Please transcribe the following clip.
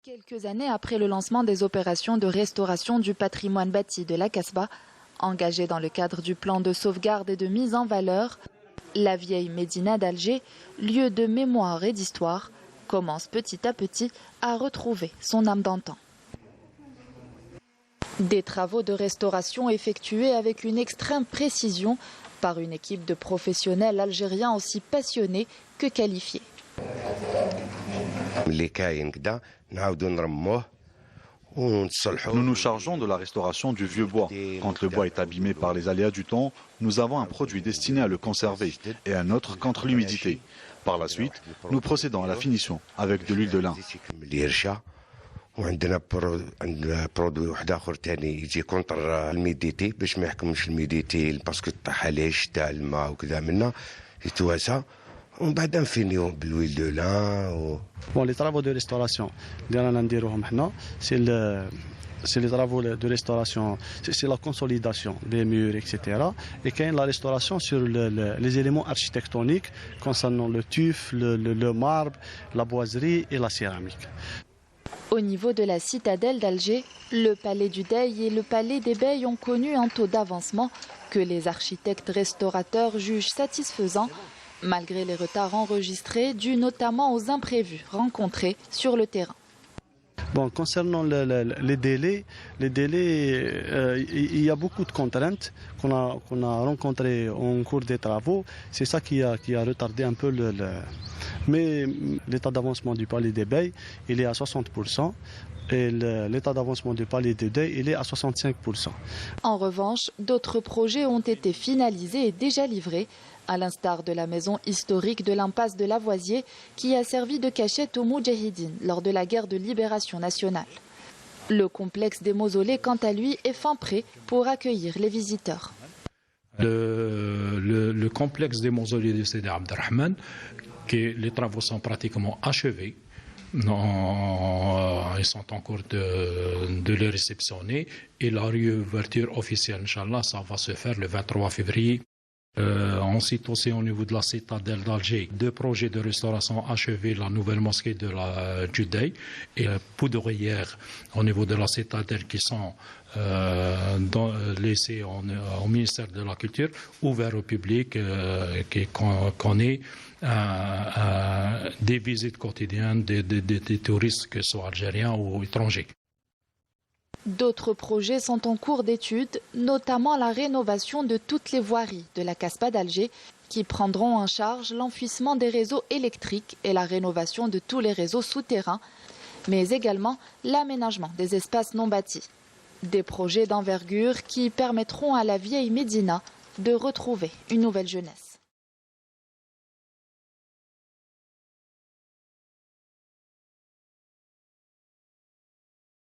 Quelques années après le lancement des opérations de restauration du patrimoine bâti de la Kasbah, engagée dans le cadre du plan de sauvegarde et de mise en valeur, la vieille Médina d'Alger, lieu de mémoire et d'histoire, commence petit à petit à retrouver son âme d'antan. Des travaux de restauration effectués avec une extrême précision par une équipe de professionnels algériens aussi passionnés que qualifiés. Nous nous chargeons de la restauration du vieux bois. Quand le bois est abîmé par les aléas du temps, nous avons un produit destiné à le conserver et un autre contre l'humidité. Par la suite, nous procédons à la finition avec de l'huile de lin. وعندنا برودوي واحد اخر ثاني يجي كونتر الميديتي باش ما يحكمش الميديتي باسكو طاح عليه الشتاء الماء وكذا منا يتواسى ومن بعد نفينيو بالويل دو لان Bon, les travaux de restauration, c'est les travaux de restauration, c'est la consolidation des murs, etc. Et quand la restauration sur les éléments architectoniques concernant le tuf, le marbre, la boiserie et la céramique. Au niveau de la citadelle d'Alger, le palais du Dey et le palais des Beys ont connu un taux d'avancement que les architectes restaurateurs jugent satisfaisant, malgré les retards enregistrés dus notamment aux imprévus rencontrés sur le terrain. Bon, concernant les délais, il y a beaucoup de contraintes qu'on a rencontrées en cours des travaux. C'est ça qui a retardé un peu Mais l'état d'avancement du palais des Beys, il est à 60%. Et l'état d'avancement du palais des Dey, il est à 65%. En revanche, d'autres projets ont été finalisés et déjà livrés, à l'instar de la maison historique de l'impasse de Lavoisier, qui a servi de cachette aux Moudjahidines lors de la guerre de libération nationale. Le complexe des mausolées, quant à lui, est fin prêt pour accueillir les visiteurs. Le complexe des mausolées de Sidi Abderrahmane, les travaux sont pratiquement achevés. Ils sont en cours de les réceptionner et la réouverture officielle, Inch'Allah, ça va se faire le 23 février. Ensuite aussi au niveau de la citadelle d'Alger, 2 projets de restauration achevés, la nouvelle mosquée de la Dey et la poudrière au niveau de la citadelle qui sont laissés au ministère de la Culture, ouverts au public, qui connaît des visites quotidiennes des touristes, que ce soit algériens ou étrangers. D'autres projets sont en cours d'étude, notamment la rénovation de toutes les voiries de la Kasbah d'Alger, qui prendront en charge l'enfouissement des réseaux électriques et la rénovation de tous les réseaux souterrains, mais également l'aménagement des espaces non bâtis. Des projets d'envergure qui permettront à la vieille Médina de retrouver une nouvelle jeunesse.